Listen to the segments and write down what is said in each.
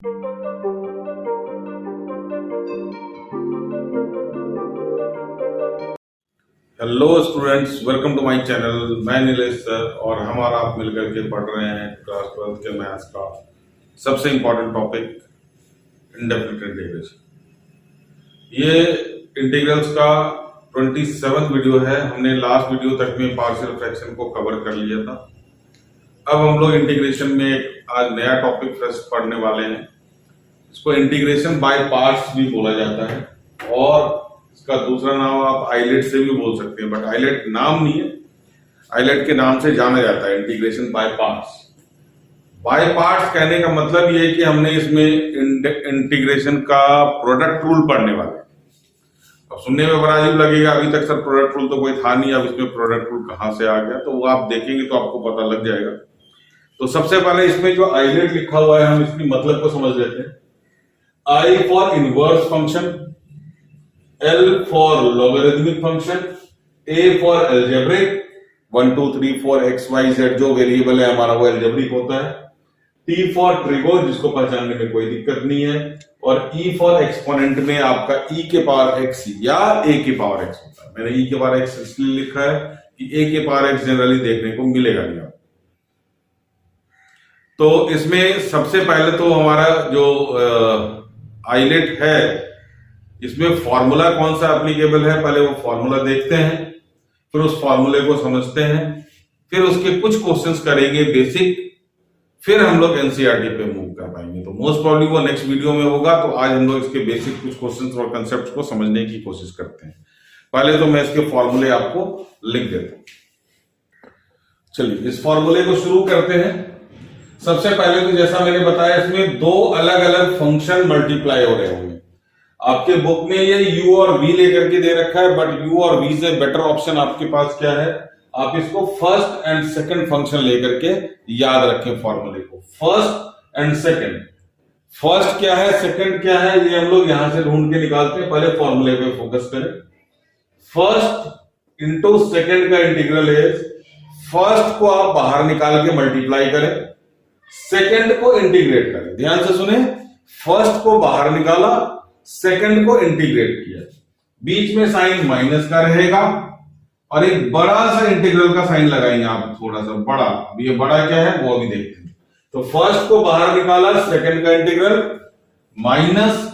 Hello students, welcome to my channel. मैं Nilesh sir और हम और आप मिलकर के पढ़ रहे हैं क्लास 12 के मैथ्स का सबसे इम्पोर्टेंट टॉपिक इंडेफिनिट इंटीग्रेशन। ये इंटीग्रल्स का 27th वीडियो है। हमने लास्ट वीडियो तक में पार्शियल फ्रैक्शन को कवर कर लिया था। अब हम लोग इंटीग्रेशन में आज नया टॉपिक फर्स्ट पढ़ने वाले हैं। इसको इंटीग्रेशन बाय पार्ट्स भी बोला जाता है और इसका दूसरा नाम आप आइलेट से भी बोल सकते हैं, बट आइलेट नाम नहीं है, आइलेट के नाम से जाना जाता है integration by parts. By parts कहने का मतलब ये है कि हमने इसमें इंटीग्रेशन का प्रोडक्ट रूल पढ़ने वाले हैं। अब सुनने में बड़ा अजीब लगेगा, अभी तक सर प्रोडक्ट रूल तो कोई था नहीं, अब इसमें प्रोडक्ट रूल कहां से आ गया, तो वो आप देखेंगे तो आपको पता लग जाएगा। तो सबसे पहले इसमें जो आइलेट लिखा हुआ है हम इसकी मतलब को समझ लेते हैं। I for inverse function, L for logarithmic function, A for algebraic, 1 2 3 4 x y z जो वेरिएबल है हमारा वो algebraic होता है। T for trigo जिसको पहचानने में कोई दिक्कत नहीं है, और E for exponent में आपका e के पावर x या a के पावर x होता है। मैंने e के पावर x इसलिए लिखा है कि a के पावर x जनरली देखने को मिलेगा नहीं आपको। तो इसमें सबसे पहले तो हमारा जो आइलेट है इसमें फॉर्मूला कौन सा एप्लीकेबल है, पहले वो फॉर्मूला देखते हैं, फिर उस फॉर्मूले को समझते हैं, फिर उसके कुछ क्वेश्चंस करेंगे बेसिक, फिर हम लोग एनसीईआरटी पे मूव कर पाएंगे। तो मोस्ट प्रॉब्ली वो नेक्स्ट वीडियो में होगा। तो आज हम लोग इसके बेसिक कुछ क्वेश्चंस और कंसेप्ट को समझने की कोशिश करते हैं। पहले तो मैं इसके फॉर्मूले आपको लिख देता हूं। चलिए इस फॉर्मूले को शुरू करते हैं। सबसे पहले तो जैसा मैंने बताया इसमें दो अलग अलग फंक्शन मल्टीप्लाई हो रहे होंगे। आपके बुक में ये u और v लेकर के दे रखा है, बट u और v से बेटर ऑप्शन आपके पास क्या है, आप इसको फर्स्ट एंड सेकंड फंक्शन लेकर के याद रखें फॉर्मूले को। फर्स्ट एंड सेकंड, फर्स्ट क्या है सेकंड क्या है ये हम लोग यहां से ढूंढ के निकालते हैं। पहले फॉर्मूले पे फोकस करें। फर्स्ट इंटू सेकंड का इंटीग्रल है, फर्स्ट को आप बाहर निकाल के मल्टीप्लाई करें, सेकंड को इंटीग्रेट करें। ध्यान से सुने, फर्स्ट को बाहर निकाला, सेकंड को इंटीग्रेट किया, बीच में साइन माइनस का रहेगा और एक बड़ा सा इंटीग्रल का साइन लगाएंगे आप, थोड़ा सा बड़ा। अब ये बड़ा क्या है वो अभी देखते हैं। तो फर्स्ट को बाहर निकाला, सेकंड का इंटीग्रल माइनस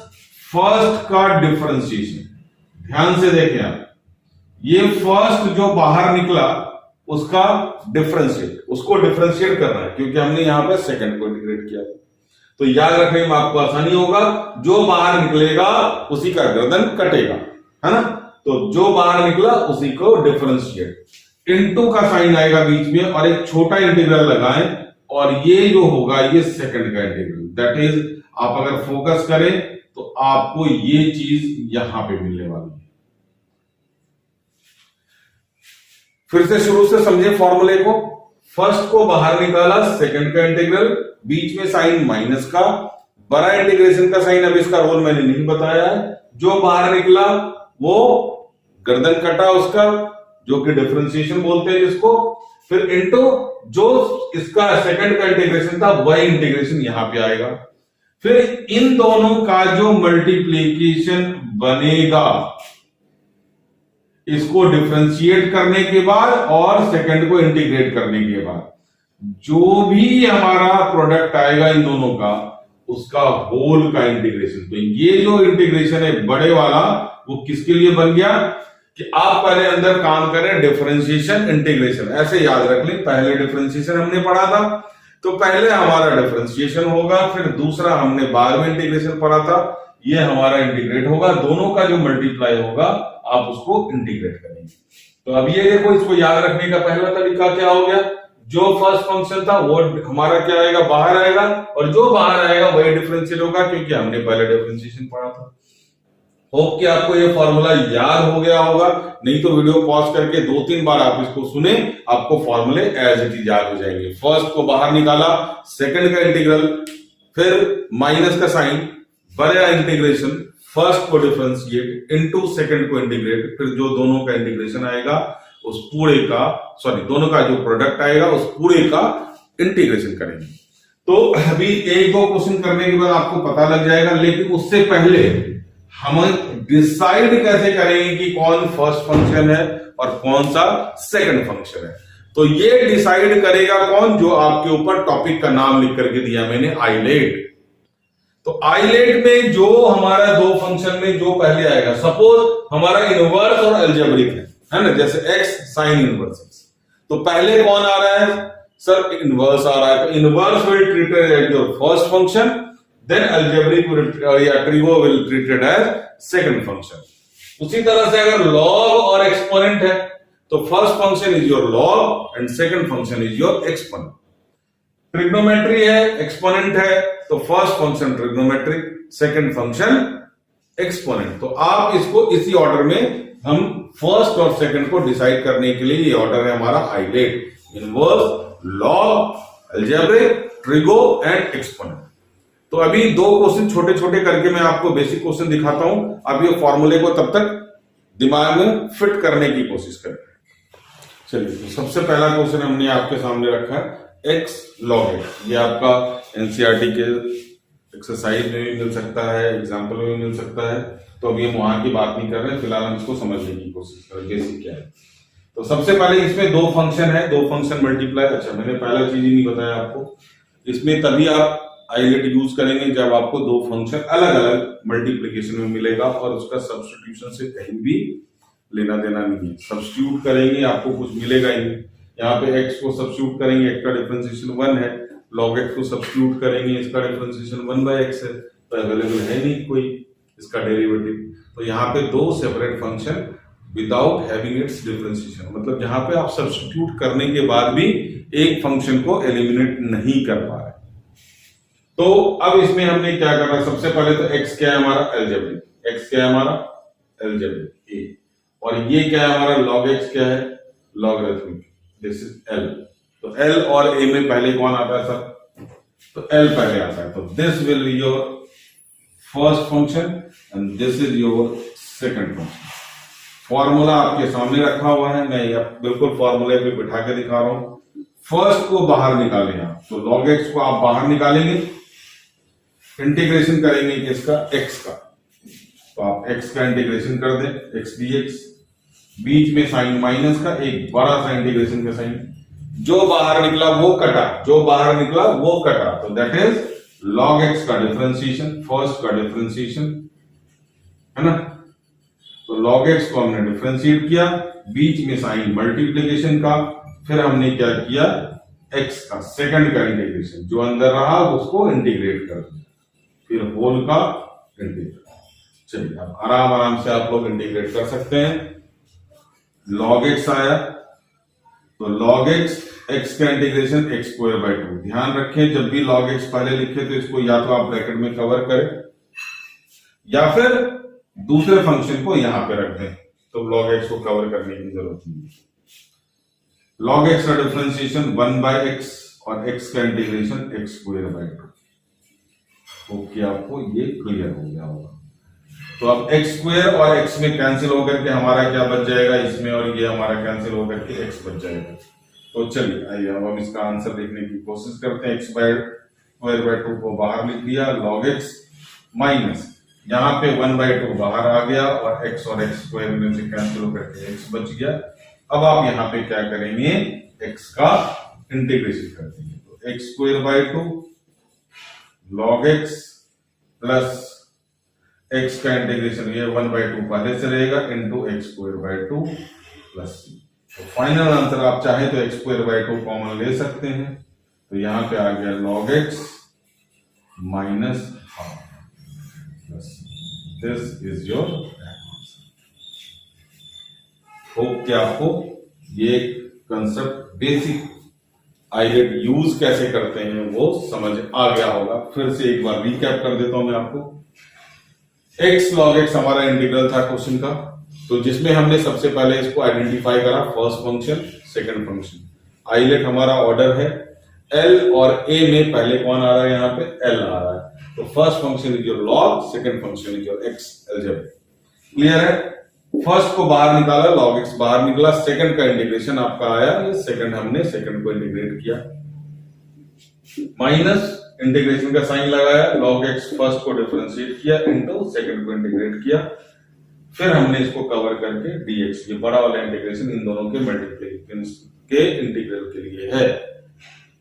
फर्स्ट का डिफरेंशिएशन। ध्यान से देखें आप, ये फर्स्ट जो बाहर निकला उसका डिफरेंशिएट, उसको डिफरेंशिएट करना है क्योंकि हमने यहां पे सेकंड को इंटीग्रेट किया। तो याद रखने में आपको आसानी होगा, जो बाहर निकलेगा उसी का गर्दन कटेगा, है ना। तो जो बाहर निकला उसी को डिफरेंशिएट, इनटू का साइन आएगा बीच में और एक छोटा इंटीग्रल लगाएं और ये जो होगा ये सेकंड का इंटीग्रल। दैट इज, आप अगर फोकस करें तो आपको ये चीज यहां पे मिलने वाली है। फिर से शुरू से समझे फॉर्मूले को। फर्स्ट को बाहर निकाला, सेकंड का इंटीग्रल, बीच में साइन माइनस का, बड़ा इंटीग्रेशन का साइन, अब इसका रोल मैंने नहीं बताया है। जो बाहर निकला वो गर्दन कटा उसका, जो कि डिफरेंशिएशन बोलते हैं जिसको, फिर इनटू जो इसका सेकंड का इंटीग्रेशन था वही इंटीग्रेशन यहां पे आएगा। फिर इन दोनों का जो मल्टीप्लीकेशन बनेगा, इसको डिफरेंशिएट करने के बाद और सेकंड को इंटीग्रेट करने के बाद जो भी हमारा प्रोडक्ट आएगा इन दोनों का, उसका होल का इंटीग्रेशन। तो ये जो इंटीग्रेशन है बड़े वाला, वो किसके लिए बन गया कि आप पहले अंदर काम करें डिफरेंशिएशन इंटीग्रेशन। ऐसे याद रख लें, पहले डिफरेंशिएशन हमने पढ़ा था तो पहले हमारा डिफरेंशिएशन होगा, फिर दूसरा हमने बाद में इंटीग्रेशन पढ़ा था, ये हमारा इंटीग्रेट होगा। दोनों का जो मल्टीप्लाई होगा आप उसको इंटीग्रेट करेंगे। तो अब ये देखो, इसको याद रखने का पहला तरीका क्या हो गया, जो फर्स्ट फंक्शन था वो हमारा क्या आएगा, बाहर आएगा, और जो बाहर आएगा वही डिफरेंशिएट होगा क्योंकि हमने पहले डिफरेंशिएशन पढ़ा था। होप कि आपको ये फॉर्मूला याद हो गया होगा, नहीं तो वीडियो पॉज करके 2-3 बार आप इसको सुने, आपको फॉर्मूले एज इट इज याद हो जाएंगे। फर्स्ट को बाहर निकाला, सेकंड का इंटीग्रल, फिर माइनस का साइन, बड़ा इंटीग्रेशन, फर्स्ट को डिफरेंशिएट इनटू सेकंड को इंटीग्रेट, फिर जो दोनों का इंटीग्रेशन आएगा उस पूरे का, दोनों का जो प्रोडक्ट आएगा उस पूरे का इंटीग्रेशन करेंगे। तो अभी एक दो क्वेश्चन करने के बाद आपको पता लग जाएगा, लेकिन उससे पहले हम डिसाइड कैसे करेंगे कि कौन फर्स्ट फंक्शन है और कौन सा सेकंड फंक्शन है। तो ये डिसाइड करेगा कौन, जो आपके ऊपर टॉपिक का नाम लिख करके दिया मैंने, आइलेट। तो आइलेट में जो हमारा दो फंक्शन में जो पहले आएगा, सपोज हमारा इनवर्स और अलजेब्रिक है ना, जैसे एक्स साइन इनवर्स एक्स, तो पहले कौन आ रहा है सर, इनवर्स आ रहा है। तो inverse will treated as your first function, then algebraic या trigo will treated as second function. उसी तरह से अगर लॉग और एक्सपोनेंट है तो first function is your log and second function is your exponent. Trigonometry है, एक्सपोनेंट है, तो first function trigonometric, second function exponent. तो आप इसको इसी ऑर्डर में, हम फर्स्ट और सेकंड को डिसाइड करने के लिए ये ऑर्डर है हमारा ILATE, inverse, log, algebraic, trigo and exponent. तो अभी दो क्वेश्चन छोटे छोटे करके मैं आपको बेसिक क्वेश्चन दिखाता हूं। अब ये फॉर्मूले को तब तक दिमाग में फिट करने की कोशिश करें। चलिए, तो सबसे पहला क्वेश्चन हमने आपके सामने रखा है एक्स लॉग एक्स। ये आपका एनसीईआरटी के एक्सरसाइज में भी मिल सकता है, एग्जाम्पल में भी मिल सकता है। तो अभी हम वहां की बात नहीं कर रहे हैं, फिलहाल हम इसको समझने की कोशिश करें बेसिक क्या है। तो सबसे पहले इसमें दो फंक्शन है, दो फंक्शन मल्टीप्लाई। अच्छा, मैंने पहला चीज ही नहीं बताया आपको, इसमें तभी आप आइलेट यूज करेंगे जब आपको दो फंक्शन अलग अलग मल्टीप्लीकेशन में मिलेगा और उसका सब्स्टिट्यूशन से कहीं भी लेना देना नहीं है। सब्स्टिट्यूट करेंगे आपको कुछ मिलेगा ही नहीं। यहाँ पे x को सब्स्टिट्यूट करेंगे, x का डिफरेंशिएशन 1 है, log x को सब्स्टिट्यूट करेंगे, इसका डिफरेंशिएशन 1/x है, तो अवेलेबल है नहीं कोई इसका डेरिवेटिव। तो यहाँ पे दो separate function without having its differentiation, मतलब जहां पे आप सब्स्टिट्यूट करने के बाद भी एक फंक्शन को एलिमिनेट नहीं कर पा रहे। तो अब इसमें हमने क्या करना, सबसे पहले तो x क्या है हमारा, अलजेब्रिक, x क्या है हमारा अलजेब्रिक a, और ये क्या है हमारा log x क्या है, लॉगरिथमिक, दिस इज l। तो l और a में पहले कौन आता है सर, तो l पहले आता है। तो this will be your first function and this is your second function. Formula आपके सामने रखा हुआ है, मैं बिल्कुल फॉर्मूले पे बिठा के दिखा रहा हूं। फर्स्ट को बाहर निकालें आप, तो log x को आप बाहर निकालेंगे, इंटीग्रेशन करेंगे किसका, x का। तो आप x का इंटीग्रेशन कर दें, x dx, बीच में साइन माइनस का एक बड़ा सा इंटीग्रेशन का साइन, जो बाहर निकला वो कटा, जो बाहर निकला वो कटा, तो दैट इज log x का डिफरेंशिएशन, फर्स्ट का डिफरेंशिएशन है ना। तो log x को हमने डिफरेंशिएट किया, बीच में साइन मल्टीप्लीकेशन का, फिर हमने क्या किया, x का सेकंड का इंटीग्रेशन, जो अंदर रहा उसको इंटीग्रेट कर दिया, फिर होल का इंटीग्रेट। चलिए, अब आराम आराम से आप लोग इंटीग्रेट कर सकते हैं। log x आया, तो log x, x का इंटीग्रेशन x²/2। ध्यान रखें, जब भी log x पहले लिखे तो इसको या तो आप ब्रैकेट में कवर करें या फिर दूसरे फंक्शन को यहां पे रख दें, तो log x को कवर करने की जरूरत नहीं है। log x का डिफरेंशिएशन 1/x और x का इंटीग्रेशन x²/2। ओके, आपको ये क्लियर हो गया होगा। तो अब x² और x में कैंसिल होकर के हमारा क्या बच जाएगा इसमें, और ये हमारा कैंसिल होकर के x बच जाएगा। तो चलिए आइए अब हम इसका आंसर देखने की कोशिश करते हैं। x²/2 को बाहर लिख दिया, log x माइनस यहाँ पे 1/2 बाहर आ गया और x और x² में से कैंसिल होकर के x बच गया। अब आप यहाँ पे क्या करेंगे, x का इंटीग्रेशन कर देंगे, तो x²/2 log x plus x का इंटीग्रेशन, ये 1/2 पहले से रहेगा, इंटू x²/2 प्लस c। तो फाइनल आंसर आप चाहे तो x²/2 कॉमन ले सकते हैं, तो यहां पे आ गया log x minus half plus this is your answer. Hope कि आपको ये कंसेप्ट बेसिक आइलेट यूज कैसे करते हैं वो समझ आ गया होगा। फिर से एक बार रिकैप कर देता हूं मैं आपको। x log x हमारा इंटीग्रल था क्वेश्चन का, तो जिसमें हमने सबसे पहले इसको आइडेंटिफाई करा, first function second function. ILATE हमारा ऑर्डर है, l और a में पहले कौन आ रहा है, यहाँ पे l आ रहा है। तो first function is your log, second function is your x algebraic. Clear है, फर्स्ट को बाहर निकाला, log x बाहर निकला, सेकंड का इंटीग्रेशन आपका आया, ये सेकंड हमने सेकंड को इंटीग्रेट किया। माइनस इंटीग्रेशन का साइन लगाया, log x फर्स्ट को डिफरेंशिएट किया इनटू सेकंड को इंटीग्रेट किया, फिर हमने इसको कवर करके dx, ये बड़ा वाला इंटीग्रेशन इन दोनों के मल्टीप्लिकेशन के इंटीग्रल के लिए है।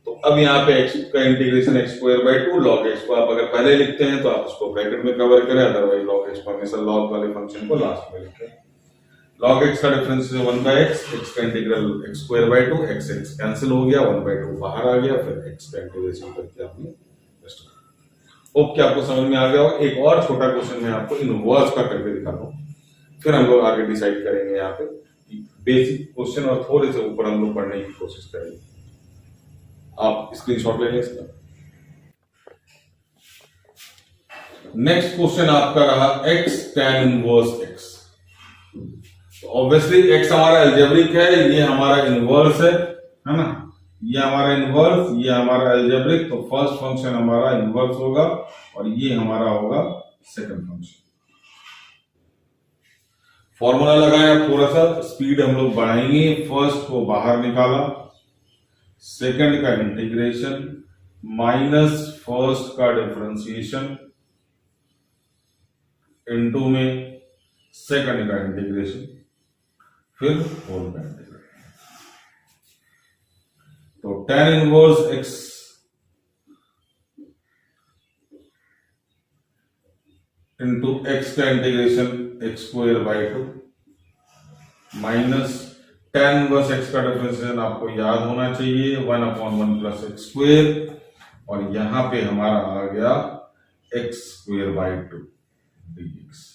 तो अब यहाँ पे x का integration x square by 2 log x को आप अगर पहले लिखते हैं तो आप उसको ब्रैकेट में कवर करें, अदरवाइज log x को हमेशा log वाले फंक्शन को लास्ट में लिखें। log x का डिफरेंस है 1 बाय x, x का integral x square by 2, x x cancel हो गया, 1 बाय 2 बाहर आ गया, फिर x का इंटीग्रेशन करके आपने होप कि आपको समझ में आ गया हो। एक और छोटा क्वेश्चन मैं आपको इनवर्स का करके दिखाता हूँ, फिर हम लोग आगे डिसाइड करेंगे यहाँ पे बेसिक क्वेश्चन और थोड़े से ऊपर हम लोग पढ़ने की कोशिश करेंगे। आप स्क्रीनशॉट ले लें इसका। नेक्स्ट क्वेश्चन आपका रहा x tan इनवर्स x। तो ऑब्वियसली x हमारा अलजेब्रिक है, ये हमारा इनवर्स है ना, ये हमारा इनवर्स, ये हमारा अलजेब्रिक, तो फर्स्ट फंक्शन हमारा इनवर्स होगा और ये हमारा होगा सेकंड फंक्शन। फॉर्मूला लगाया, थोड़ा सा स्पीड हम लोग बढ़ाएंगे, फर्स्ट को बाहर निकाला, सेकंड का इंटीग्रेशन माइनस फर्स्ट का डिफरेंशिएशन इनटू में सेकंड का इंटीग्रेशन, फिर होल का इंटीग्रेशन। तो tan inverse x into x का integration x square by 2 minus tan inverse x का डिफरेंशिएशन आपको याद होना चाहिए 1/1 प्लस x स्क्वायर, और यहां पे हमारा आ गया x स्क्वायर बाय 2 dx।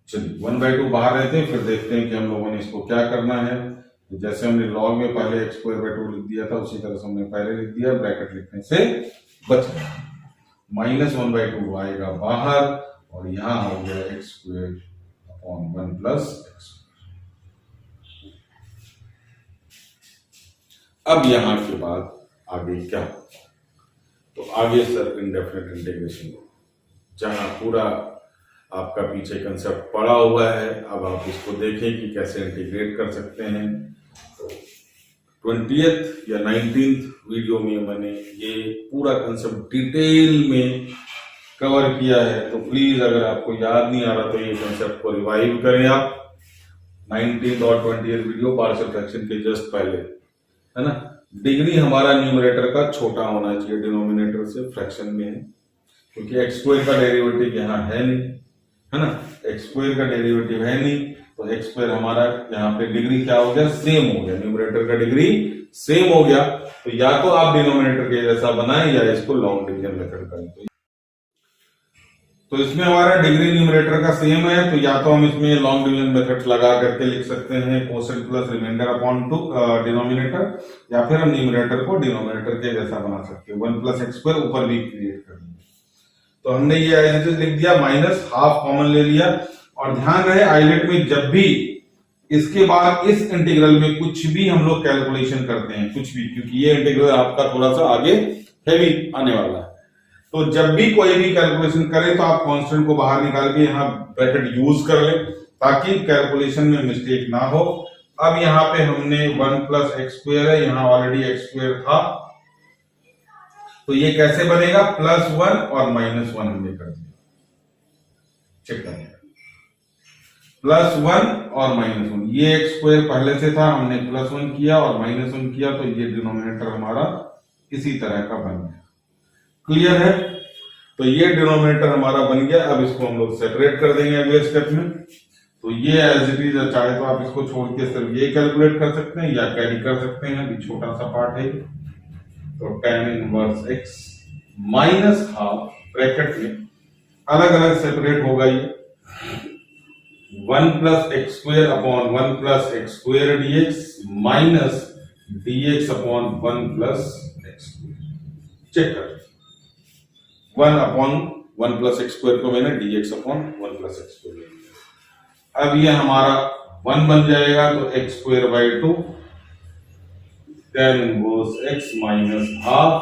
चलिए 1/2 बाहर रहते हैं, फिर देखते हैं कि हम लोगों ने इसको क्या करना है। तो जैसे हमने लॉग में पहले x स्क्वायर बाय 2 लिख दिया था, उसी तरह से हमने पहले लिख दिया, ब्रैकेट लिखने से बच गया। माइनस 1/2 आएगा बाहर और यहां हो गया x square upon 1 plus x। अब यहां के बाद आगे क्या, तो आगे सर इंडेफिनिट इंटीग्रेशन, जहां पूरा आपका पीछे कंसेप्ट पड़ा हुआ है, अब आप इसको देखें कि कैसे इंटीग्रेट कर सकते हैं। तो 20th या 19th वीडियो में मैंने ये पूरा कंसेप्ट डिटेल में कवर किया है, तो प्लीज अगर आपको याद नहीं आ रहा तो ये कंसेप्ट को रिवाइव करें आप। 19th और 20th वीडियो पार्शियल फ्रैक्शन के जस्ट पहले, है ना। डिग्री हमारा न्यूमरेटर का छोटा होना चाहिए डिनोमिनेटर से, फ्रैक्शन में है, क्योंकि एक्स स्क्वायर का डेरिवेटिव यहाँ है नहीं, है ना, एक्स स्क्वायर का डेरिवेटिव है नहीं, तो एक्स स्क्वायर हमारा यहाँ पे डिग्री क्या हो गया, सेम हो गया, न्यूमरेटर का डिग्री सेम हो गया। तो या तो आप डिनोमिनेटर के जैसा बनाएं या इसको लॉन्ग डिवीजन मेथड करें। तो इसमें हमारा डिग्री न्यूमरेटर का सेम है, तो या तो हम इसमें लॉन्ग डिवीजन मेथड लगा करके लिख सकते हैं quotient plus remainder upon 2 denominator, या फिर हम न्यूमरेटर को डिनोमिनेटर के जैसा बना सकते हैं, 1 प्लस एक्स स्क्वायर ऊपर भी क्रिएट कर देंगे। तो हमने ये एज इट इज लिख दिया, माइनस हाफ कॉमन ले लिया, और ध्यान रहे आइलेट में जब भी इसके बाद इस इंटीग्रल में कुछ भी हम लोग कैलकुलेशन करते हैं, कुछ भी, क्योंकि ये इंटीग्रल आपका थोड़ा सा आगे हैवी आने वाला है, तो जब भी कोई भी कैलकुलेशन करें तो आप कांस्टेंट को बाहर निकाल के यहाँ ब्रैकेट यूज कर लें ताकि कैलकुलेशन में मिस्टेक ना हो। अब यहाँ पे हमने 1 प्लस एक्स स्क्वायर है, यहाँ ऑलरेडी एक्स स्क्वायर था, तो ये कैसे बनेगा, +1 और -1 हमने कर दिया, चेक करें, +1 और -1, ये एक्स स्क्वायर पहले से था, हमने +1 किया और -1 किया, तो ये डिनोमिनेटर हमारा इसी तरह का बन गया। क्लियर है, तो ये डिनोमिनेटर हमारा बन गया। अब इसको हम लोग सेपरेट कर देंगे अगले स्टेप में। तो ये एज इट इज, चाहे तो आप इसको छोड़ के सिर्फ ये कैलकुलेट कर सकते हैं या कैरी कर सकते हैं, अभी छोटा सा पार्ट है। तो tan inverse x minus half bracket में अलग अलग सेपरेट होगा, ये 1 plus x square upon 1 plus x square dx minus dx upon 1 plus x square. Check कर, 1 अपॉन 1 प्लस एक्स स्क्वायर को मैंने dx upon 1 plus x square ले लिया। अब ये हमारा 1 बन जाएगा, तो x square by 2 tan inverse x minus half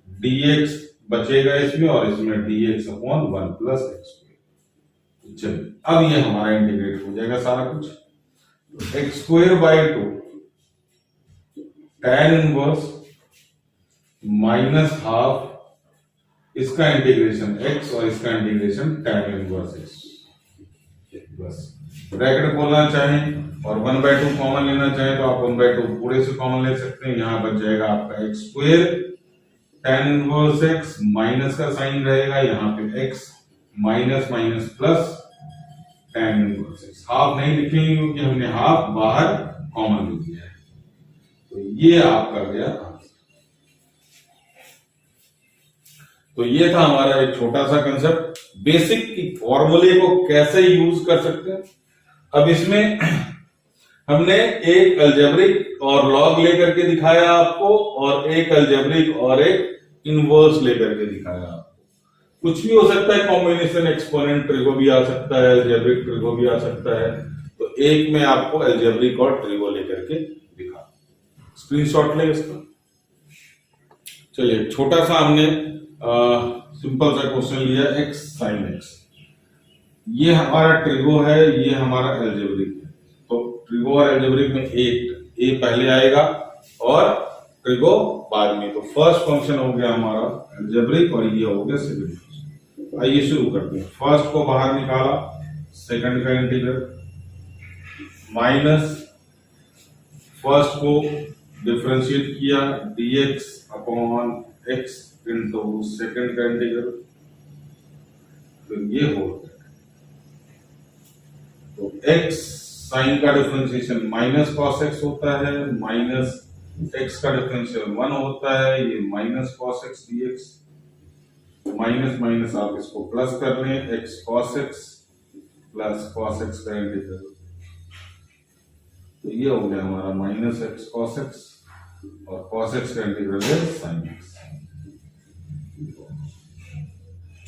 dx बचेगा इसमें, और इसमें dx upon 1 plus x square. चलिए अब ये हमारा इंटीग्रेट हो जाएगा सारा कुछ। X square by 2 tan inverse minus half इसका इंटीग्रेशन x और इसका इंटीग्रेशन tan इनवर्स x। बस ब्रैकेट खोलना चाहें और 1/2 कॉमन लेना चाहें तो आप 1/2 पूरे से कॉमन ले सकते हैं। यहां बच जाएगा आपका x square tan inverse x, minus का साइन रहेगा यहाँ पे x, minus minus plus tan inverse x। Half नहीं लिखेंगे क्योंकि हमने हाफ बाहर कॉमन ले लिया है। तो ये आपका गया आंसर। तो ये था हमारा एक छोटा सा कंसेप्ट, बेसिक की फॉर्मूले को कैसे यूज कर सकते हैं। अब इसमें हमने एक अलजेब्रिक और लॉग लेकर के दिखाया आपको, और एक अलजेब्रिक और एक इनवर्स लेकर के दिखाया आपको। कुछ भी हो सकता है, कॉम्बिनेशन एक्सपोनेंट ट्रिगो भी आ सकता है, अलजेब्रिक ट्रिगो भी आ सकता है। तो एक में आपको अलजेब्रिक और ट्रिगो लेकर के दिखा, स्क्रीनशॉट ले इसका। चलिए, छोटा सा हमने सिंपल सा क्वेश्चन लिया, x sin x। ये हमारा ट्रिगो है, ये हमारा अलजेब्रिक है। तो ट्रिगो और अलजेब्रिक में ए पहले आएगा और ट्रिगो बाद में। तो फर्स्ट फंक्शन हो गया हमारा अलजेब्रिक और ये हो गया सेकंड फंक्शन। आइए शुरू करते हैं। फर्स्ट को बाहर निकाला, सेकंड का इंटीग्रल, माइनस फर्स्ट को डिफरेंशिएट किया dx upon x into second का इंटीग्रल, तो ये हो गया। तो x साइन का डिफरेंशिएशन माइनस कॉस x होता है, माइनस x का डिफरेंशियल 1 होता है, ये minus cos x dx, minus minus आप इसको प्लस कर लें, x cos x plus cos x का इंटीग्रल। तो ये हो गया हमारा माइनस x cos x और cos x का इंटीग्रल है sin x।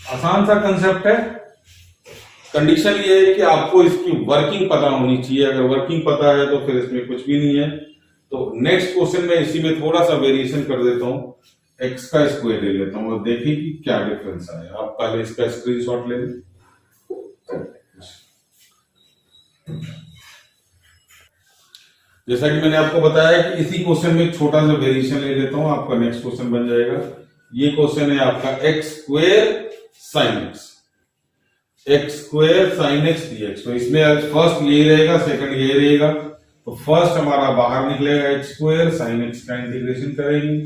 आसान सा कंसेप्ट है। कंडीशन ये है कि आपको इसकी वर्किंग पता होनी चाहिए। अगर वर्किंग पता है तो फिर इसमें कुछ भी नहीं है। तो नेक्स्ट क्वेश्चन में इसी में थोड़ा सा वेरिएशन कर देता हूं, x का स्क्वायर ले लेता हूं और देखिए कि क्या डिफरेंस आया। आप पहले इसका स्क्रीनशॉट ले लें। जैसा कि मैंने आपको बताया कि इसी क्वेश्चन में छोटा सा वेरिएशन ले लेता हूं, आपका नेक्स्ट क्वेश्चन बन जाएगा। ये क्वेश्चन है आपका x square sine x square sine x dx। तो इसमें फर्स्ट ये रहेगा, सेकंड ये रहेगा। तो फर्स्ट हमारा बाहर निकलेगा x स्क्वायर साइन x का इंटीग्रेशन करेंगे,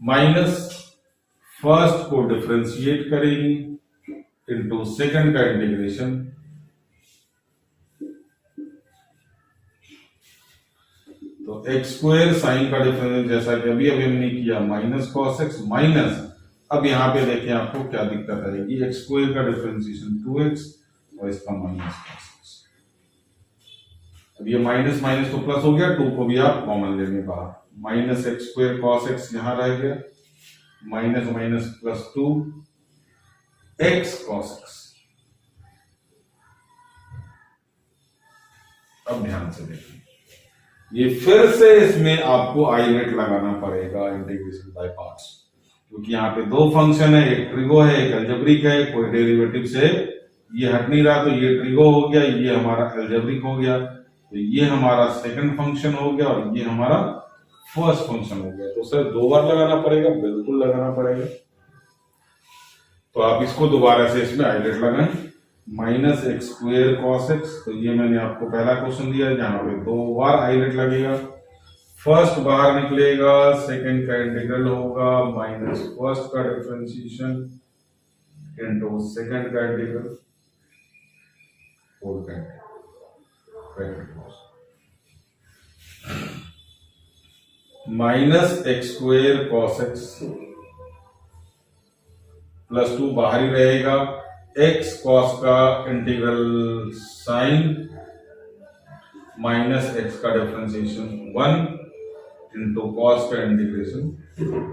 माइनस फर्स्ट को डिफरेंशिएट करेंगे इनटू सेकंड का इंटीग्रेशन। तो x स्क्वायर साइन का डिफरेंस जैसा कि अभी हमने किया, माइनस कॉस x माइनस, अब यहां पे देखिए आपको क्या दिक्कत आएगी, x स्क्वायर का डिफरेंशिएशन 2x और इसका माइनस कॉस x। अब ये माइनस माइनस तो प्लस हो गया, 2 को भी आप कॉमन लेंगे बाहर, minus x square cos x यहां रह गया, minus minus plus 2 x cos x। अब ध्यान से देखिए, ये फिर से इसमें आपको आईलेट लगाना पड़ेगा, इंटीग्रेशन बाय पार्ट्स, क्योंकि यहाँ पे दो फंक्शन है, एक ट्रिगो है एक अलजेब्रिक है। कोई डेरिवेटिव से ये हट नहीं रहा, तो ये ट्रिगो हो गया, ये हमारा अलजेब्रिक हो गया, तो ये हमारा सेकंड फंक्शन हो गया और ये हमारा फर्स्ट फंक्शन हो गया। तो सर 2 बार लगाना पड़ेगा, बिल्कुल लगाना पड़ेगा। तो आप इसको दोबारा से इसमें आईलेट लगाएं, minus x square cos x. तो ये मैंने आपको पहला क्वेश्चन दिया है जहां पे 2 बार आईलेट लगेगा। फर्स्ट बाहर निकलेगा, सेकंड का इंटीग्रल होगा, माइनस फर्स्ट का डिफरेंशिएशन इनटू सेकंड का इंटीग्रल, फोर्थ का minus x square cos x plus 2 बाहर ही रहेगा, एक्स कॉस का इंटीग्रल साइन माइनस एक्स का डिफरेंशिएशन 1 इनटू कॉस का इंटीग्रेशन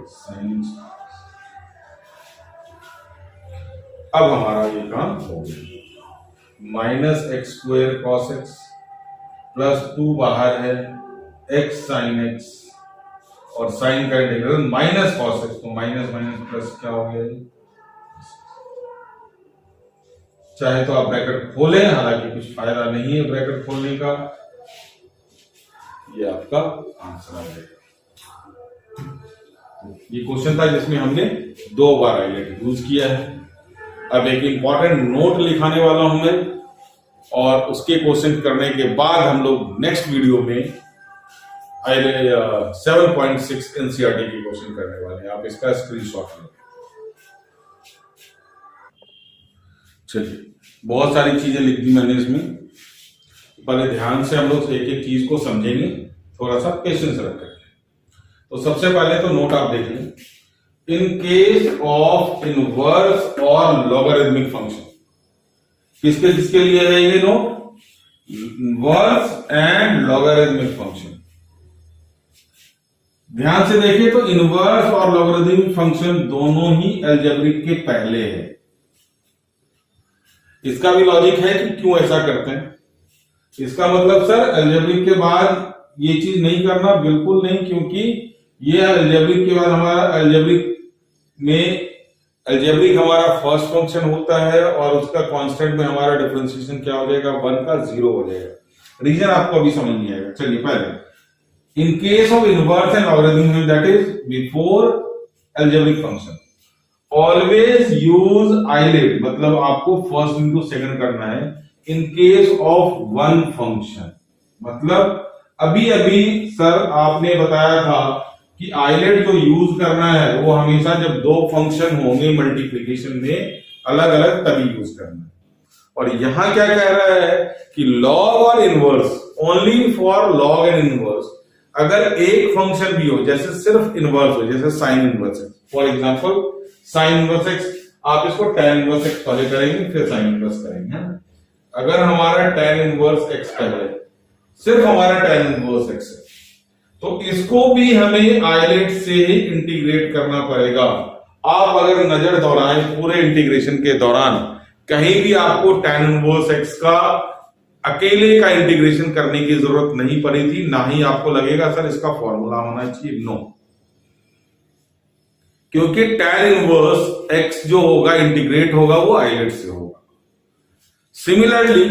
साइन। अब हमारा ये काम हो गया, minus x square cos x plus 2 बाहर है, एक्स साइन एक्स और साइन का इंटीग्रल माइनस कॉस एक्स। तो माइनस माइनस प्लस क्या हो गया, चाहे तो आप ब्रैकेट खोलें, हालांकि कुछ फायदा नहीं है ब्रैकेट खोलने का। ये आपका आंसर आ जाएगा। ये क्वेश्चन था जिसमें हमने 2 बार आइलेट यूज किया है। अब एक इंपॉर्टेंट नोट लिखाने वाला हूं मैं, और उसके क्वेश्चन करने के बाद हम लोग नेक्स्ट वीडियो में 7.6 एनसीईआरटी के क्वेश्चन करने वाले हैं। आप इसका स्क्रीनशॉट लें। चलिए, बहुत सारी चीजें लिख दी मैंने इसमें, पहले ध्यान से हम लोग एक एक चीज को समझेंगे, थोड़ा सा पेशेंस रख करके। तो सबसे पहले तो नोट आप देख लें, इन केस ऑफ इनवर्स और लॉगरिथमिक फंक्शन, किसके किसके लिए है ये note? Inverse and logarithmic function. ध्यान से देखिए तो इनवर्स और लॉगरिथमिक फंक्शन दोनों ही अलजेब्रिक के पहले है। इसका भी लॉजिक है कि क्यों ऐसा करते हैं। इसका मतलब सर अलजेब्रिक के बाद ये चीज नहीं करना, बिल्कुल नहीं, क्योंकि ये अलजेब्रिक के बाद हमारा अलजेब्रिक हमारा फर्स्ट फंक्शन होता है और उसका कांस्टेंट में हमारा डिफरेंशिएशन क्या हो जाएगा? 1 का 0 हो जाएगा। रीजन आपको अभी समझ नहीं आएगा। चलिए, पहले in case of inverse and logarithm, that is before algebraic function, always use ILATE, मतलब आपको फर्स्ट इंटू सेकंड करना है in case of one function. मतलब अभी अभी सर आपने बताया था कि आइलेट जो यूज करना है वो हमेशा जब 2 फंक्शन होंगे मल्टीप्लिकेशन में अलग अलग तभी यूज करना है। और यहां क्या कह रहा है कि लॉग और inverse, only for log and inverse, अगर एक फंक्शन भी हो, जैसे सिर्फ इनवर्स हो, जैसे sine inverse x, for example sine inverse x, आप इसको tan इनवर्स एक्स पहले करेंगे फिर साइन इनवर्स करेंगे, है? अगर हमारा tan इनवर्स एक्स पहले, सिर्फ हमारा tan इनवर्स एक्स है, तो इसको भी हमें आइलेट से ही इंटीग्रेट करना पड़ेगा। आप अगर नजर दौड़ाएं पूरे इंटीग्रेशन के दौरान, कहीं भी आपको tan इनवर्स एक्स का अकेले का इंटीग्रेशन करने की जरूरत नहीं पड़ी थी, ना ही आपको लगेगा सर इसका फॉर्मूला होना चाहिए। नो, क्योंकि tan इनवर्स एक्स जो होगा इंटीग्रेट होगा वो आइलेट से होगा। सिमिलरली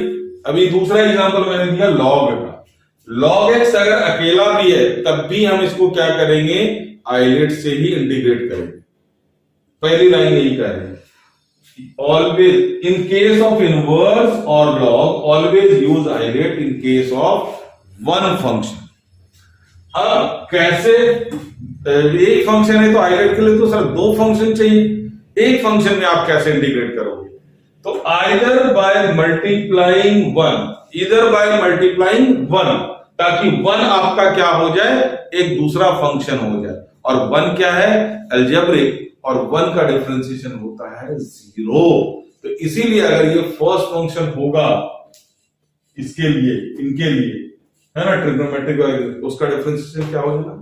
अभी दूसरा एग्जांपल मैंने दिया लॉग का। लॉग एक्स अगर अकेला भी है तब भी हम इसको क्या करेंगे? आइलेट से ही इंटीग्रेट करेंगे। पहली लाइन यही कह रहे हैं, always in case of inverse और log always use ILATE in case of one function. अब कैसे? एक फंक्शन है तो आइलेट के लिए तो सर 2 फंक्शन चाहिए, एक फंक्शन में आप कैसे इंटीग्रेट करोगे? तो आइदर बाय मल्टीप्लाइंग 1, इधर बाय मल्टीप्लाइंग 1, ताकि 1 आपका क्या हो जाए? एक दूसरा फंक्शन हो जाए। और 1 क्या है? अलजेब्रिक, और 1 का डिफरेंशिएशन होता है 0। तो इसीलिए अगर ये फर्स्ट फंक्शन होगा इसके लिए, इनके लिए, है ना, ट्रिग्नोमेट्रिक, उसका डिफरेंशिएशन क्या हो जाएगा?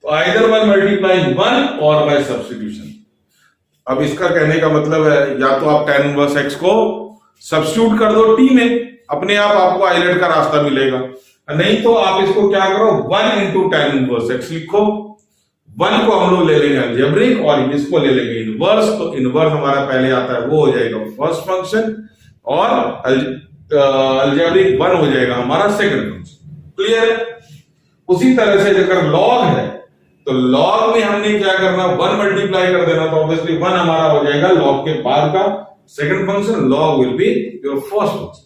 तो आइदर बाय मल्टीप्लाइंग 1 और बाय सब्स्टिट्यूशन। अब इसका कहने का मतलब है या तो आप tan इनवर्स x को सब्स्टिट्यूट कर दो t में, अपने आप आपको आइलेट का रास्ता मिलेगा। नहीं तो आप इसको क्या करो? 1 इंटू tan इनवर्स x लिखो। 1 को हम लोग ले लेंगे अलजेब्रिक और इसको ले लेंगे इनवर्स। तो इनवर्स हमारा पहले आता है, वो हो जाएगा फर्स्ट फंक्शन, और अलजेब्रिक 1 हो जाएगा हमारा सेकंड फंक्शन। क्लियर? उसी तरह से अगर लॉग है तो लॉग में हमने क्या करना? 1 मल्टीप्लाई कर देना, तो ऑब्वियसली 1 हमारा हो जाएगा लॉग के बाद का second function. Log will be your first function.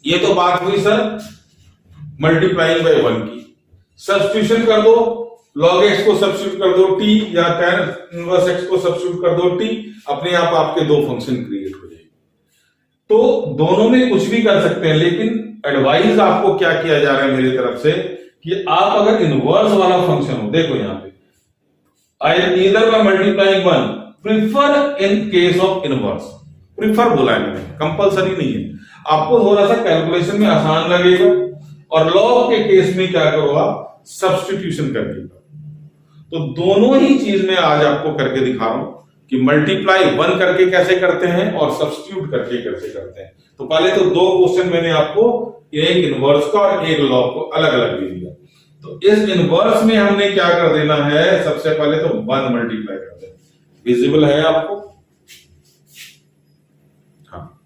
ये तो बात हुई सर मल्टीप्लाइंग बाय 1 की। सब्स्टिट्यूशन कर दो, log x को सब्स्टिट्यूट कर दो t, या tan इनवर्स x को सब्स्टिट्यूट कर दो t, अपने आप आपके 2 फंक्शन क्रिएट हो जाएंगे। तो दोनों में कुछ भी कर सकते हैं, लेकिन एडवाइस आपको क्या किया जा रहा है मेरी तरफ से कि आप अगर इनवर्स वाला फंक्शन हो, देखो यहां पे either by multiplying 1, prefer in case of inverse. Prefer बोला है मैंने, कंपलसरी नहीं है। आपको थोड़ा सा कैलकुलेशन में आसान लगेगा, और लॉग के केस में क्या करो आप? सब्स्टिट्यूशन करके। तो दोनों ही चीज में आज आपको करके दिखा रहा हूं कि मल्टीप्लाई 1 करके कैसे करते हैं और सब्स्टिट्यूट करके कैसे करते हैं। तो पहले तो 2 क्वेश्चन मैंने आपको, एक इनवर्स का और एक लॉग को अलग अलग दे दिया। तो इस इनवर्स में हमने क्या कर देना है? सबसे पहले तो 1 मल्टीप्लाई कर देना। विजिबल है आपको? हाँ,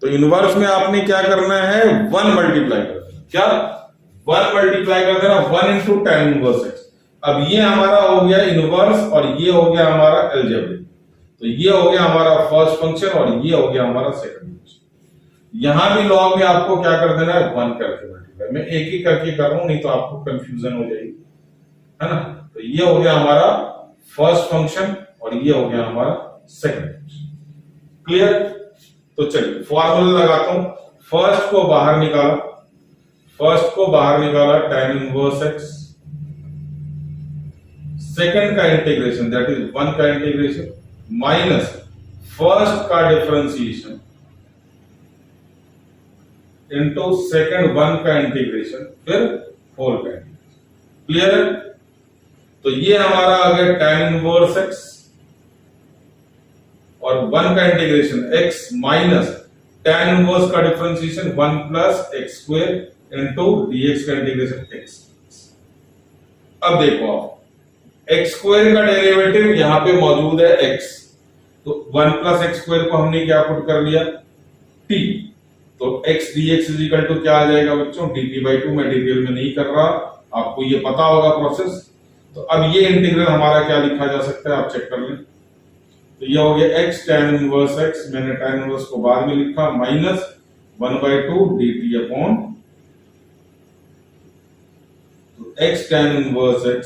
तो इनवर्स में आपने क्या करना है? 1 मल्टीप्लाई कर देना। क्या? 1 मल्टीप्लाई कर देना 1 इंटू tan इनवर्स एक्स। अब ये हमारा हो गया इनवर्स और ये हो गया हमारा अलजेब्रिक। तो ये हो गया हमारा फर्स्ट फंक्शन और ये हो गया हमारा सेकंड फंक्शन। यहां भी लॉग में आपको क्या कर देना है, 1 करके मल्टीप्लाई। मैं एक ही करके कर रहा हूं, नहीं तो आपको कंफ्यूजन हो जाएगी, है ना। तो ये हो गया हमारा फर्स्ट फंक्शन और ये हो गया हमारा सेकंड फंक्शन। क्लियर। तो चलिए फॉर्मूला लगाता हूं। फर्स्ट को बाहर निकाला, tan इनवर्स x, सेकंड का इंटीग्रेशन दैट इज 1 का इंटीग्रेशन माइनस फर्स्ट का डिफरेंशिएशन इनटू सेकंड 1 का इंटीग्रेशन फिर होल का इंटीग्रेशन। क्लियर है। तो ये हमारा आ गया tan इनवर्स x और 1 का integration x minus tan inverse का differentiation 1 plus x square into dx का इंटीग्रेशन x। अब देखो आप x स्क्वायर का डेरिवेटिव यहां पे मौजूद है x, तो 1 प्लस x स्क्वायर को हमने क्या पुट कर लिया t, तो x dx is equal to क्या आ जाएगा बच्चों dt/2। मैं डिटेल में नहीं कर रहा, आपको ये पता होगा प्रोसेस। तो अब ये इंटीग्रल हमारा क्या लिखा जा सकता है, आप चेक कर लें। तो ये हो गया x tan इनवर्स x, मैंने tan इनवर्स को बाद में लिखा, minus 1/2 dt upon x tan inverse x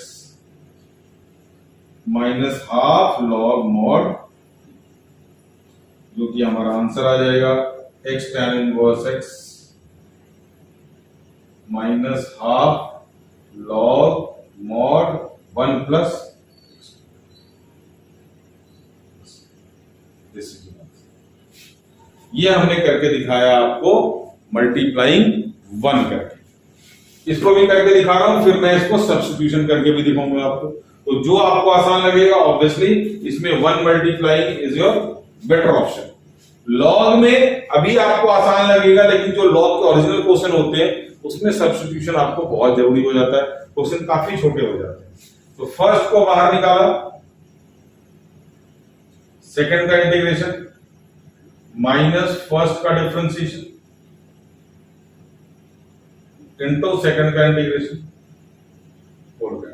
minus half log mod, जो कि हमारा आंसर आ जाएगा x tan inverse x minus half log mod 1 plus this is. ये हमने करके दिखाया आपको मल्टीप्लाइंग 1 करके। इसको भी करके दिखा रहा हूं, फिर मैं इसको सब्स्टिट्यूशन करके भी दिखाऊंगा आपको। तो जो आपको आसान लगेगा ऑब्वियसली इसमें 1 multiplying is your better option. Log में अभी आपको आसान लगेगा, लेकिन जो लॉग के ओरिजिनल क्वेश्चन होते हैं उसमें सब्स्टिट्यूशन आपको बहुत जरूरी हो जाता है, क्वेश्चन काफी छोटे हो जाते हैं। तो फर्स्ट को बाहर निकाला, सेकंड का इंटीग्रेशन माइनस फर्स्ट का डिफरेंशिएशन इनटू सेकंड का इंटीग्रेशन होल का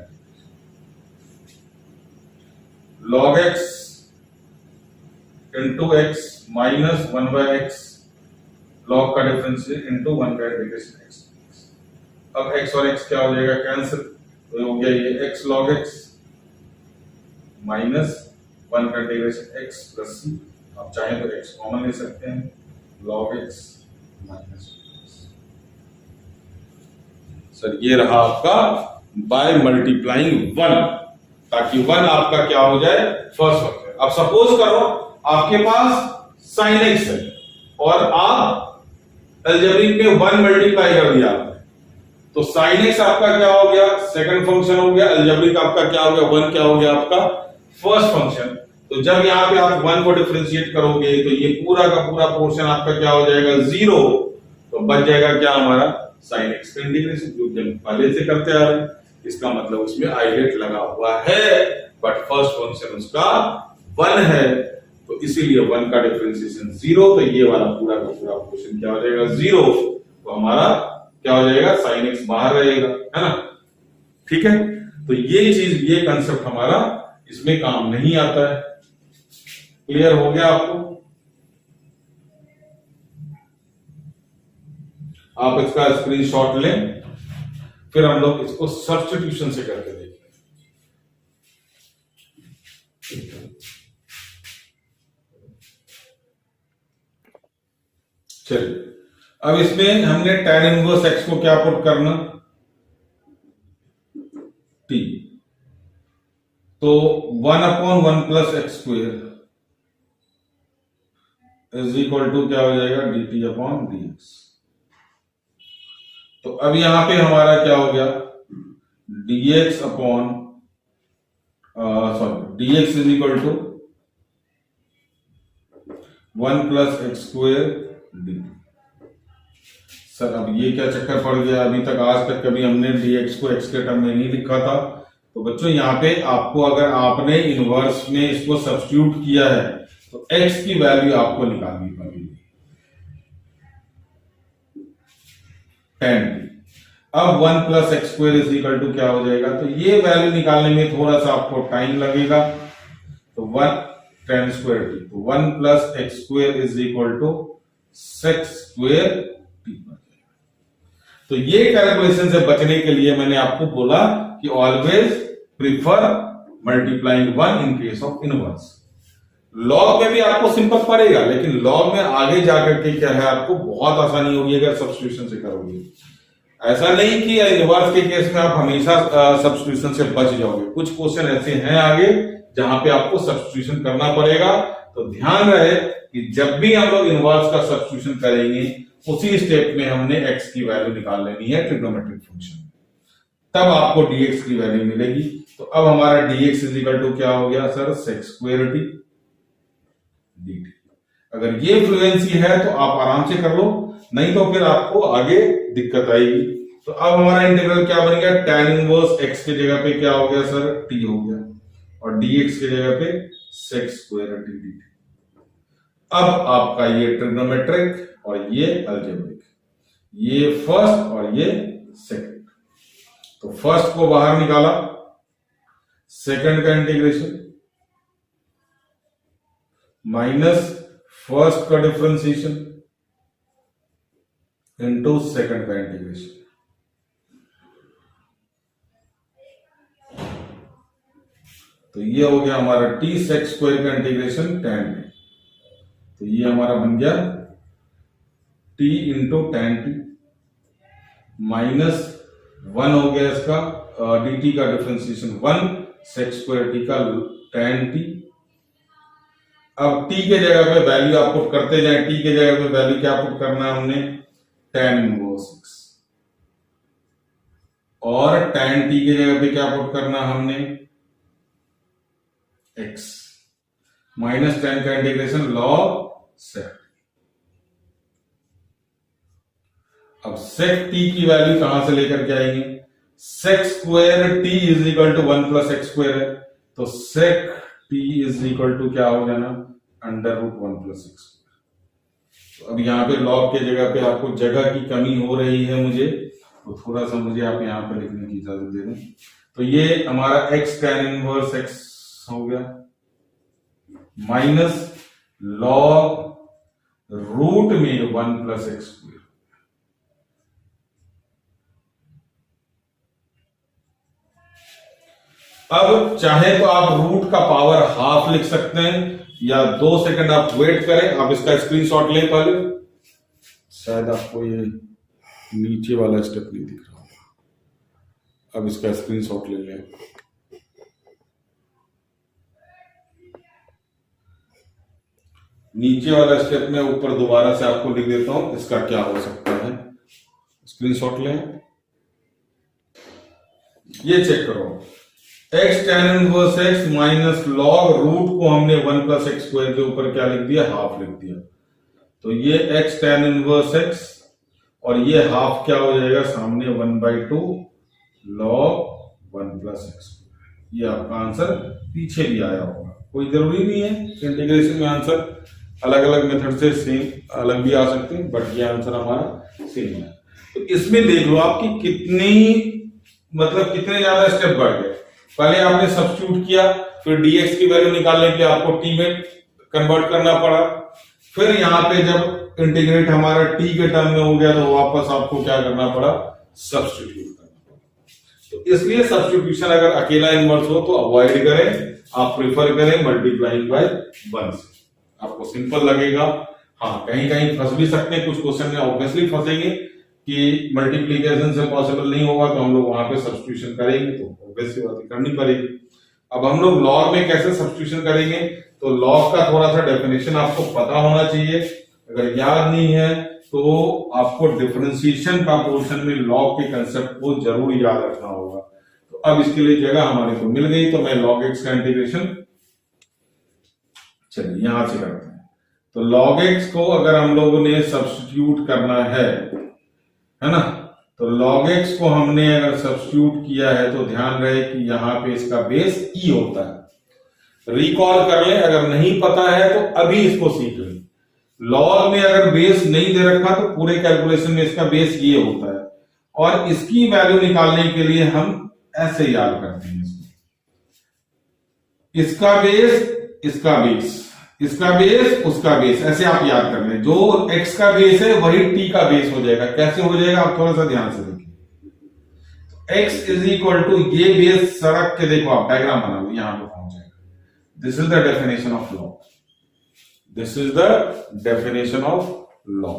log x into x minus 1/x log का डिफरेंशिएशन इंटू 1 का इंटीग्रेशन x। अब x और x क्या हो जाएगा, कैंसिल, तो हो गया ये x log x माइनस 1 का इंटीग्रेशन x प्लस c। आप चाहें तो x कॉमन ले सकते हैं, log x माइनस। सर ये रहा आपका बाय मल्टीप्लाइंग 1, ताकि 1 आपका क्या हो जाए फर्स्ट फंक्शन। अब सपोज करो आपके पास sin x है और आप अलजेब्रिक में 1 मल्टीप्लाई कर दिया आपने, तो sin x आपका क्या हो गया सेकंड फंक्शन हो गया, अलजेब्रिक आपका क्या हो गया 1 क्या हो गया आपका फर्स्ट फंक्शन। तो जब यहाँ पे आप 1 को डिफरेंशिएट करोगे तो ये पूरा का पूरा पोर्शन आपका क्या हो जाएगा 0, तो बच जाएगा क्या हमारा sin x का इंटीग्रेशन, जो कि हम पहले से करते आ रहे हैं। इसका मतलब उसमें आइलेट लगा हुआ है, बट फर्स्ट फंक्शन उसका 1 है, तो इसीलिए 1 का डिफरेंशिएशन 0, तो ये वाला पूरा का पूरा पोर्शन क्या हो जाएगा 0, तो हमारा क्या हो जाएगा sin x बाहर रहेगा, है ना। ठीक है, तो ये चीज ये कंसेप्ट हमारा इसमें काम नहीं आता है। क्लियर हो गया आपको। आप इसका स्क्रीनशॉट लें, फिर हम लोग इसको सब्स्टिट्यूशन से करके देखेंगे। चलिए, अब इसमें हमने tan इनवर्स x को क्या पुट करना t, तो 1/1 plus x square is equal to क्या हो जाएगा dt/dx। तो अब यहां पे हमारा क्या हो गया dx upon dx is equal to 1 plus x square dt। Sir अब ये क्या चक्कर पड़ गया, अभी तक आज तक कभी हमने dx को x के टर्म में नहीं लिखा था। तो बच्चों यहाँ पे आपको अगर आपने इनवर्स में इसको सब्स्टिट्यूट किया है तो x की वैल्यू आपको निकालनी पड़ेगी 10। अब 1 plus x square is equal to क्या हो जाएगा, तो ये वैल्यू निकालने में थोड़ा सा आपको टाइम लगेगा। तो 1 tan स्क्वायर टी, तो 1 plus x square is equal to sec square t. तो ये कैलकुलेशन से बचने के लिए मैंने आपको बोला कि always prefer multiplying 1 in case of inverse. Log में भी आपको सिंपल पड़ेगा, लेकिन लॉग में आगे जाकर के क्या है, आपको बहुत आसानी होगी अगर सब्स्टिट्यूशन से करोगे। ऐसा नहीं कि इनवर्स के केस में आप हमेशा सब्स्टिट्यूशन से बच जाओगे, कुछ क्वेश्चन ऐसे हैं आगे जहां पे आपको सब्स्टिट्यूशन करना पड़ेगा। तो ध्यान रहे कि जब भी हम लोग इनवर्स का सब्स्टिट्यूशन करेंगे उसी स्टेप में हमने x की वैल्यू निकाल लेनी है ट्रिग्नोमेट्रिक फंक्शन, तब आपको dx की वैल्यू मिलेगी। तो अब हमारा dx इज इक्वल टू क्या हो गया sir, sex square T dt। अगर ये फ्लुएंसी है तो आप आराम से कर लो, नहीं तो फिर आपको आगे दिक्कत आएगी। तो अब हमारा इंटीग्रल क्या बन गया, tan इनवर्स x के जगह पे क्या हो गया सर, t हो गया, और dx के जगह पे सेक्स स्क्वायर टी dt। अब आपका ये ट्रिग्नोमेट्रिक और ये अलजेब्रिक, ये फर्स्ट और ये सेकंड। तो फर्स्ट को बाहर निकाला, सेकंड का इंटीग्रेशन माइनस फर्स्ट का डिफरेंशिएशन इनटू सेकंड का इंटीग्रेशन। तो ये हो गया हमारा टी सेक्स स्क्वायर का इंटीग्रेशन tan टी। तो ये हमारा बन गया t into tan T minus 1 हो गया इसका dt का डिफरेंशिएशन 1 सेक्स स्क्वायर टी का tan टी। अब t के जगह पे वैल्यू आप पुट करते जाएं, t के जगह पे वैल्यू क्या पुट करना है हमने, tan इनवर्स x, और tan t के जगह पे क्या पुट करना हमने, x माइनस tan का इंटीग्रेशन log sec। अब sec t की वैल्यू कहां से लेकर के आएंगे, sec स्क्वायर t is equal to 1 plus x square है, तो sec t is equal to क्या हो जाना, अंडर रूट 1 प्लस एक्स। तो अब यहाँ पे log के जगह पे आपको जगह की कमी हो रही है मुझे, तो थोड़ा सा मुझे आप यहाँ पे लिखने की इजाजत दे दें। तो ये हमारा x tan इनवर्स x हो गया माइनस log रूट में 1 प्लस एक्स स्क्वायर। अब चाहे तो आप रूट का पावर हाफ लिख सकते हैं, या 2 सेकंड आप वेट करें, आप इसका स्क्रीनशॉट लें पहले। शायद आपको ये नीचे वाला स्टेप नहीं दिख रहा होगा, अब इसका स्क्रीनशॉट ले लें। नीचे वाला स्टेप में ऊपर दोबारा से आपको लिख देता हूं, इसका क्या हो सकता है, स्क्रीनशॉट लें। ये चेक करो, x tan inverse x minus log root को हमने 1 प्लस एक्स स्क्वायर के ऊपर क्या लिख दिया, हाफ लिख दिया। तो ये x tan इनवर्स x और ये हाफ क्या हो जाएगा सामने, 1/2 log 1 प्लस एक्स। ये आपका आंसर पीछे भी आया होगा, कोई जरूरी नहीं है इंटीग्रेशन में आंसर अलग अलग मेथड से सेम अलग भी आ सकते हैं, बट ये आंसर हमारा सेम है। तो इसमें देख लो आपकी कितने ज्यादा स्टेप बढ़ गए। पहले आपने सब्स्टिट्यूट किया, फिर dx की वैल्यू निकालने के लिए आपको t में कन्वर्ट करना पड़ा, फिर यहाँ पे जब इंटीग्रेट हमारा t के टर्म में हो गया तो वापस आपको क्या करना पड़ा, सब्स्टिट्यूट करना पड़ा। तो इसलिए सब्स्टिट्यूशन अगर अकेला इनवर्स हो तो अवॉइड करें, आप प्रिफर करें मल्टीप्लाइंग बाय 1 से, आपको सिंपल लगेगा। हाँ, कहीं कहीं फंस भी सकते हैं, कुछ क्वेश्चन में ऑब्वियसली फंसेंगे कि मल्टीप्लीकेशन से पॉसिबल नहीं होगा, तो हम लोग वहां पे सब्स्टिट्यूशन करेंगे, तो ऑब्वियसली बात करनी पड़ेगी। अब हम लोग लॉग में कैसे सब्स्टिट्यूशन करेंगे, तो लॉग का थोड़ा सा डेफिनेशन आपको पता होना चाहिए, अगर याद नहीं है तो आपको डिफरेंशिएशन का पोर्शन में लॉग के कंसेप्ट को जरूर याद रखना होगा। तो अब इसके लिए जगह हमारे को मिल गई, तो मैं log x का इंटीग्रेशन चलिए यहां से करते हैं। तो log x को अगर हम लोगों ने सब्स्टिट्यूट करना है ना, तो log x को हमने अगर सब्स्टिट्यूट किया है तो ध्यान रहे कि यहाँ पे इसका बेस e होता है। रिकॉल कर ले, अगर नहीं पता है तो अभी इसको सीख लें। लॉग में अगर बेस नहीं दे रखा तो पूरे कैलकुलेशन में इसका बेस ये होता है, और इसकी वैल्यू निकालने के लिए हम ऐसे याद करते हैं इसको, इसका बेस इसका बेस, इसका बेस उसका बेस, ऐसे आप याद कर लें। जो x का बेस है वही t का बेस हो जाएगा। कैसे हो जाएगा आप थोड़ा सा ध्यान से देखिए। x इज इक्वल टू ये बेस सड़क के, देखो आप डायग्राम बना लो, यहां पे पहुंच जाएगा। This is the definition of law, this is the definition of law.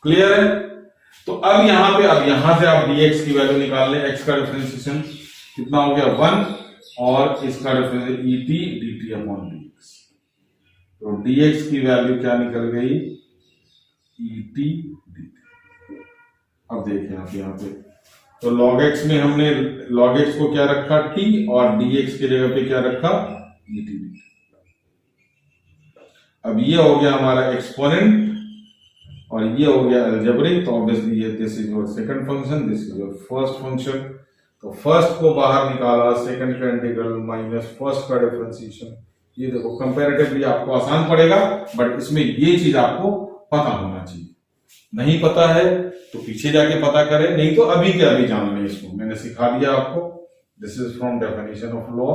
Clear है? तो अब यहां से आप dx की वैल्यू निकाल लें। x का डिफरेंशिएशन कितना हो गया 1, और इसका difference et dt upon dx। तो dx की वैल्यू क्या निकल गई, et dt। अब देखिए आप यहां पे, तो log x में हमने log x को क्या रखा t, और dx की जगह पे क्या रखा et dt। अब ये हो गया हमारा एक्सपोनेंट और ये हो गया अलजेब्रिक। तो ऑब्वियसली ये this is your second function, this is your first function. तो फर्स्ट को बाहर निकाला, सेकंड का इंटीग्रल माइनस फर्स्ट का डिफरेंशिएशन। ये देखो कंपैरेटिवली आपको आसान पड़ेगा, बट इसमें ये चीज आपको पता होना चाहिए। नहीं पता है तो पीछे जाके पता करें, नहीं तो अभी के अभी जान लें इसको, मैंने सिखा दिया आपको। This is from definition of law,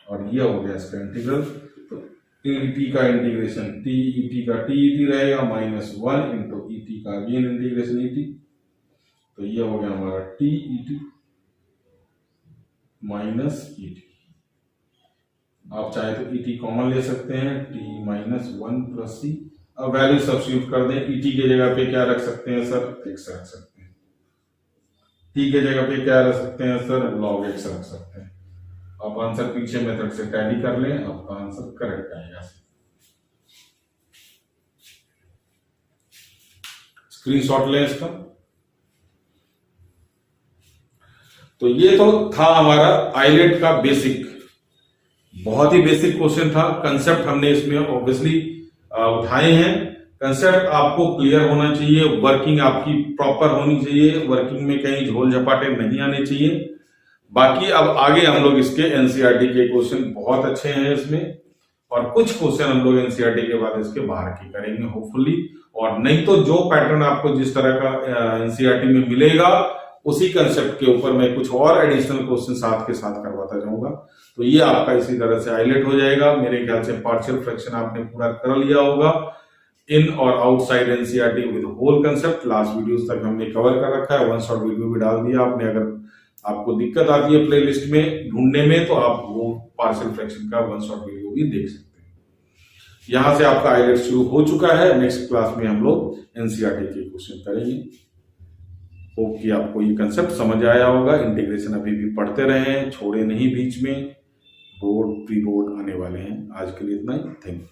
और ये हो गया इसका इंटीग्रल। तो टी का इंटीग्रेशन टी ई का टी ई रहेगा माइनस 1 इंटू ई का अगेन इंटीग्रेशन ई। तो ये हो गया हमारा टी ई माइनस ई। आप चाहे तो ई कॉमन ले सकते हैं, टी माइनस 1 प्लस सी। अब वैल्यू सब्स्टिट्यूट कर दें, ई की जगह पे क्या रख सकते हैं सर, एक्स रख सकते हैं। टी के जगह पे क्या रख सकते हैं सर, लॉग एक्स रख सकते हैं। आप आंसर पीछे मेथड से टैली कर लें, आपका आंसर करेक्ट आएगा। स्क्रीनशॉट लें इसका। तो ये तो था हमारा आइलेट का बेसिक, बहुत ही बेसिक क्वेश्चन था। कंसेप्ट हमने इसमें ऑब्वियसली उठाए हैं। कंसेप्ट आपको क्लियर होना चाहिए, वर्किंग आपकी प्रॉपर होनी चाहिए, वर्किंग में कहीं झोल झपाटे नहीं आने चाहिए। बाकी अब आगे हम लोग इसके एनसीईआरटी के क्वेश्चन बहुत अच्छे हैं इसमें, और कुछ क्वेश्चन हम लोग एनसीईआरटी के बाद इसके बाहर की करेंगे होपफुली। और नहीं तो जो पैटर्न आपको जिस तरह का एनसीईआरटी में मिलेगा उसी कंसेप्ट के ऊपर मैं कुछ और एडिशनल क्वेश्चन साथ के साथ करवाता जाऊंगा। तो ये आपका इसी तरह से हाईलाइट हो जाएगा। मेरे ख्याल से पार्शियल फ्रैक्शन आपने पूरा कर लिया होगा, इन और outside NCERT with whole concept. Last videos तक हमने कवर कर रखा है, वन शॉट वीडियो भी डाल दिया आपने। अगर आपको दिक्कत आती है प्लेलिस्ट में ढूंढने में तो आप वो पार्शियल फ्रैक्शन का वन शॉट वीडियो भी देख सकते हैं। यहां से आपका आईलेट शुरू हो चुका है। नेक्स्ट क्लास में हम लोग एनसीईआरटी के क्वेश्चन करेंगे। होप कि आपको ये कंसेप्ट समझ आया होगा। इंटीग्रेशन अभी भी पढ़ते रहे, छोड़े नहीं बीच में। बोर्ड प्री बोर्ड आने वाले हैं। आज के लिए इतना ही, थैंक यू।